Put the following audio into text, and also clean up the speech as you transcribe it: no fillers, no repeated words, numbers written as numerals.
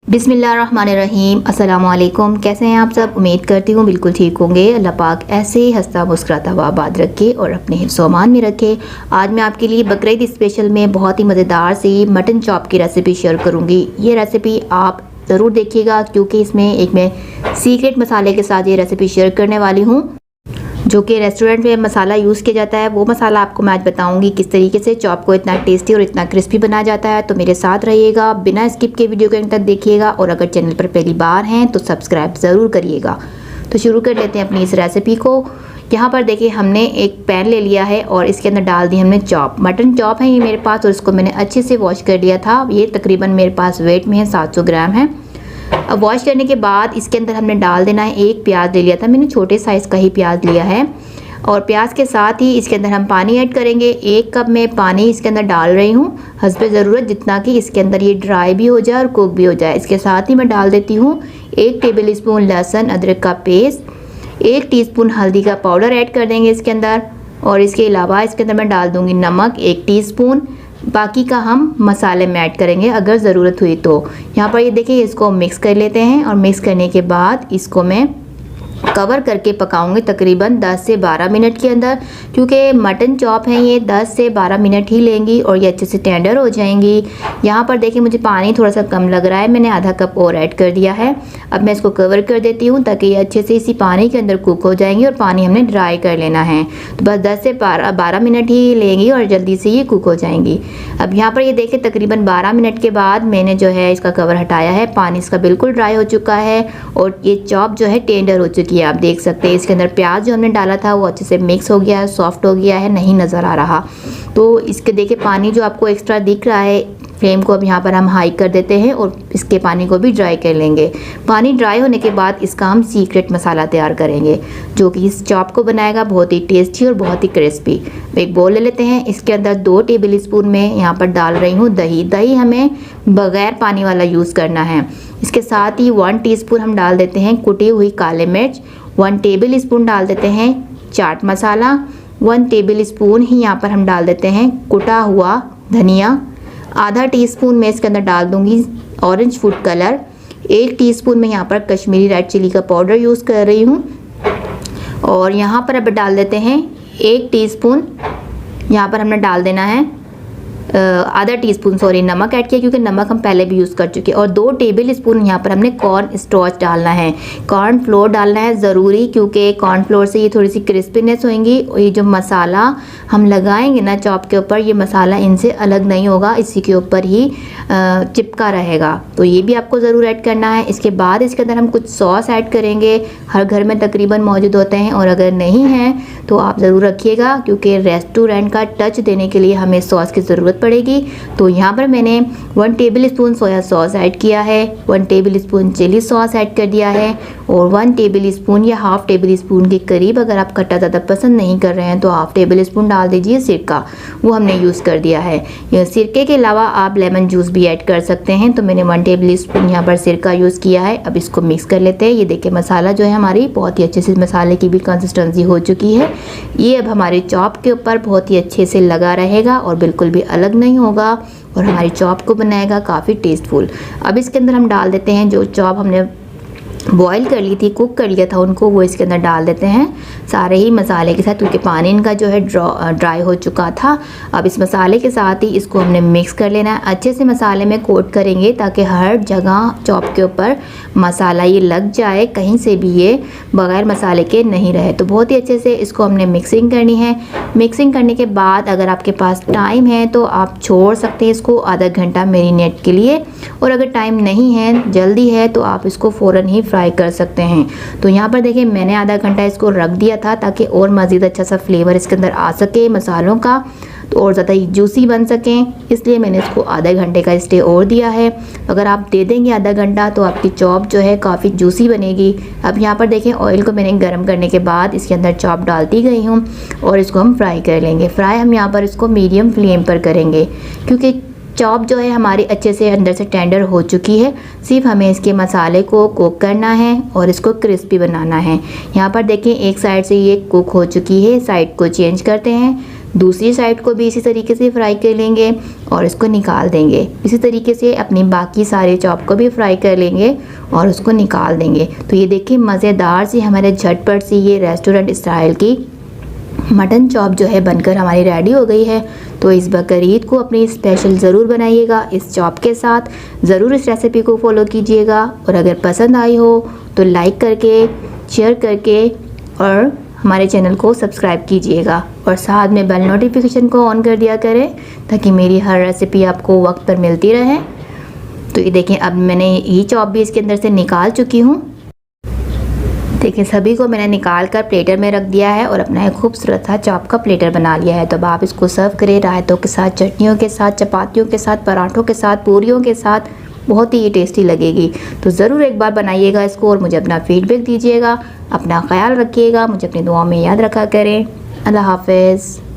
बिस्मिल्लाहिर्रहमानिर्रहीम। अस्सलाम वालेकुम। कैसे हैं आप सब? उम्मीद करती हूँ बिल्कुल ठीक होंगे। अल्लाह पाक ऐसे ही हंसता मुस्कुराता हुआ आबाद रखे और अपने हिफ्ज़ व अमान में रखे। आज मैं आपके लिए बकरीद स्पेशल में बहुत ही मज़ेदार सी मटन चॉप की रेसिपी शेयर करूँगी। ये रेसिपी आप ज़रूर देखिएगा क्योंकि इसमें एक मैं सीक्रेट मसाले के साथ ये रेसिपी शेयर करने वाली हूँ, जो कि रेस्टोरेंट में मसाला यूज़ किया जाता है। वो मसाला आपको मैं आज बताऊंगी किस तरीके से चॉप को इतना टेस्टी और इतना क्रिस्पी बनाया जाता है। तो मेरे साथ रहिएगा, बिना स्किप के वीडियो के अंत तक देखिएगा और अगर चैनल पर पहली बार हैं तो सब्सक्राइब ज़रूर करिएगा। तो शुरू कर लेते हैं अपनी इस रेसिपी को। यहाँ पर देखिए हमने एक पैन ले लिया है और इसके अंदर डाल दी हमने चॉप। मटन चॉप है ये मेरे पास और इसको मैंने अच्छे से वॉश कर लिया था। ये तकरीबन मेरे पास वेट में है 700 ग्राम है। अब वॉश करने के बाद इसके अंदर हमने डाल देना है एक प्याज ले लिया था मैंने, छोटे साइज़ का ही प्याज लिया है। और प्याज के साथ ही इसके अंदर हम पानी ऐड करेंगे। 1 कप में पानी इसके अंदर डाल रही हूँ हस्बे ज़रूरत, जितना कि इसके अंदर ये ड्राई भी हो जाए और कुक भी हो जाए। इसके साथ ही मैं डाल देती हूँ 1 टेबल स्पून लहसुन अदरक का पेस्ट, 1 टीस्पून हल्दी का पाउडर ऐड कर देंगे इसके अंदर। और इसके अलावा इसके अंदर मैं डाल दूँगी नमक 1 टीस्पून। बाकी का हम मसाले में ऐड करेंगे अगर ज़रूरत हुई तो। यहाँ पर ये देखिए इसको मिक्स कर लेते हैं और मिक्स करने के बाद इसको मैं कवर करके पकाऊंगी तकरीबन 10 से 12 मिनट के अंदर, क्योंकि मटन चॉप हैं ये 10 से 12 मिनट ही लेंगी और ये अच्छे से टेंडर हो जाएंगी। यहाँ पर देखिए मुझे पानी थोड़ा सा कम लग रहा है, मैंने आधा कप और ऐड कर दिया है। अब मैं इसको कवर कर देती हूँ ताकि ये अच्छे से इसी पानी के अंदर कुक हो जाएंगी और पानी हमने ड्राई कर लेना है। तो बस 10 से 12 मिनट ही लेंगी और जल्दी से ये कुक हो जाएंगी। अब यहाँ पर ये देखिए तकरीबन 12 मिनट के बाद मैंने जो है इसका कवर हटाया है, पानी इसका बिल्कुल ड्राई हो चुका है और ये चॉप जो है टेंडर हो चुकी है। आप देख सकते हैं इसके अंदर प्याज जो हमने डाला था वो अच्छे से मिक्स हो गया है, सॉफ्ट हो गया है, नहीं नज़र आ रहा। तो इसके देखिए पानी जो आपको एक्स्ट्रा दिख रहा है, फ्लेम को अब यहाँ पर हम हाई कर देते हैं और इसके पानी को भी ड्राई कर लेंगे। पानी ड्राई होने के बाद इसका हम सीक्रेट मसाला तैयार करेंगे जो कि इस चॉप को बनाएगा बहुत ही टेस्टी और बहुत ही क्रिस्पी। एक बोल ले लेते हैं, इसके अंदर 2 टेबल स्पून में यहाँ पर डाल रही हूँ दही। दही हमें बग़ैर पानी वाला यूज़ करना है। इसके साथ ही 1 टीस्पून हम डाल देते हैं कुटी हुई काले मिर्च, 1 टेबल स्पून डाल देते हैं चाट मसाला, 1 टेबल स्पून ही यहाँ पर हम डाल देते हैं कुटा हुआ धनिया, आधा टीस्पून में इसके अंदर डाल दूंगी ऑरेंज फूड कलर, 1 टीस्पून में यहाँ पर कश्मीरी रेड चिली का पाउडर यूज़ कर रही हूँ। और यहाँ पर अब डाल देते हैं 1 टीस्पून, यहाँ पर हमने डाल देना है आधा टीस्पून नमक ऐड किया, क्योंकि नमक हम पहले भी यूज़ कर चुके हैं। और 2 टेबल स्पून यहाँ पर हमने कॉर्न स्टार्च डालना है। कॉर्न फ्लोर डालना है ज़रूरी, क्योंकि कॉर्न फ्लोर से ये थोड़ी सी क्रिस्पीनेस होएंगी और ये जो मसाला हम लगाएंगे ना चॉप के ऊपर, ये मसाला इनसे अलग नहीं होगा, इसी के ऊपर ही चिपका रहेगा। तो ये भी आपको ज़रूर ऐड करना है। इसके बाद इसके अंदर हम कुछ सॉस ऐड करेंगे, हर घर में तकरीबन मौजूद होते हैं और अगर नहीं हैं तो आप ज़रूर रखिएगा, क्योंकि रेस्टोरेंट का टच देने के लिए हमें सॉस की ज़रूरत पड़ेगी। तो यहाँ पर मैंने 1 tablespoon soya sauce add किया है, 1 tablespoon chilli sauce add कर दिया है और 1 टेबल स्पून या हाफ़ टेबल स्पून के करीब, अगर आप खट्टा ज़्यादा पसंद नहीं कर रहे हैं तो हाफ़ टेबल स्पून डाल दीजिए सिरका, वो हमने यूज़ कर दिया है। यह सिरके के अलावा आप लेमन जूस भी ऐड कर सकते हैं। तो मैंने 1 टेबल स्पून यहाँ पर सिरका यूज़ किया है। अब इसको मिक्स कर लेते हैं। ये देखिए मसाला जो है हमारी बहुत ही अच्छे से मसाले की भी कंसिस्टेंसी हो चुकी है। ये अब हमारे चॉप के ऊपर बहुत ही अच्छे से लगा रहेगा और बिल्कुल भी अलग नहीं होगा और हमारी चॉप को बनाएगा काफ़ी टेस्टफुल। अब इसके अंदर हम डाल देते हैं जो चॉप हमने बॉईल कर ली थी, कुक कर लिया था उनको, वो इसके अंदर डाल देते हैं सारे ही मसाले के साथ, क्योंकि पानी इनका जो है ड्राई हो चुका था। अब इस मसाले के साथ ही इसको हमने मिक्स कर लेना है, अच्छे से मसाले में कोट करेंगे ताकि हर जगह चॉप के ऊपर मसाला ये लग जाए, कहीं से भी ये बग़ैर मसाले के नहीं रहे। तो बहुत ही अच्छे से इसको हमने मिक्सिंग करनी है। मिक्सिंग करने के बाद अगर आपके पास टाइम है तो आप छोड़ सकते हैं इसको आधा घंटा मैरिनेट के लिए, और अगर टाइम नहीं है, जल्दी है, तो आप इसको फ़ौरन ही फ्राई कर सकते हैं। तो यहाँ पर देखिए मैंने आधा घंटा इसको रख दिया था ताकि और मज़ीद अच्छा सा फ्लेवर इसके अंदर आ सके मसालों का, तो और ज़्यादा जूसी बन सकें, इसलिए मैंने इसको आधे घंटे का स्टे और दिया है। अगर आप दे देंगे आधा घंटा तो आपकी चॉप जो है काफ़ी जूसी बनेगी। अब यहाँ पर देखें ऑयल को मैंने गर्म करने के बाद इसके अंदर चॉप डालती गई हूँ और इसको हम फ्राई कर लेंगे। फ्राई हम यहाँ पर इसको मीडियम फ्लेम पर करेंगे, क्योंकि चॉप जो है हमारी अच्छे से अंदर से टेंडर हो चुकी है। सिर्फ हमें इसके मसाले को कुक करना है और इसको क्रिस्पी बनाना है। यहाँ पर देखें एक साइड से ये कुक हो चुकी है, साइड को चेंज करते हैं। दूसरी साइड को भी इसी तरीके से फ्राई कर लेंगे और इसको निकाल देंगे। इसी तरीके से अपनी बाकी सारे चॉप को भी फ्राई कर लेंगे और उसको निकाल देंगे। तो ये देखिए मज़ेदार सी हमारे झटपट सी ये रेस्टोरेंट स्टाइल की मटन चॉप जो है बनकर हमारी रेडी हो गई है। तो इस बकरीद को अपनी स्पेशल ज़रूर बनाइएगा इस चॉप के साथ। ज़रूर इस रेसिपी को फॉलो कीजिएगा और अगर पसंद आई हो तो लाइक करके, शेयर करके और हमारे चैनल को सब्सक्राइब कीजिएगा और साथ में बेल नोटिफिकेशन को ऑन कर दिया करें ताकि मेरी हर रेसिपी आपको वक्त पर मिलती रहे। तो ये देखें अब मैंने ये चॉप भी इसके अंदर से निकाल चुकी हूँ। देखिए सभी को मैंने निकाल कर प्लेटर में रख दिया है और अपना एक खूबसूरत सा चॉप का प्लेटर बना लिया है। तो अब आप इसको सर्व करें रायतों के साथ, चटनियों के साथ, चपातियों के साथ, पराठों के साथ, पूरियों के साथ, बहुत ही टेस्टी लगेगी। तो ज़रूर एक बार बनाइएगा इसको और मुझे अपना फीडबैक दीजिएगा। अपना ख्याल रखिएगा, मुझे अपनी दुआओं में याद रखा करें। अल्लाह हाफ़िज़।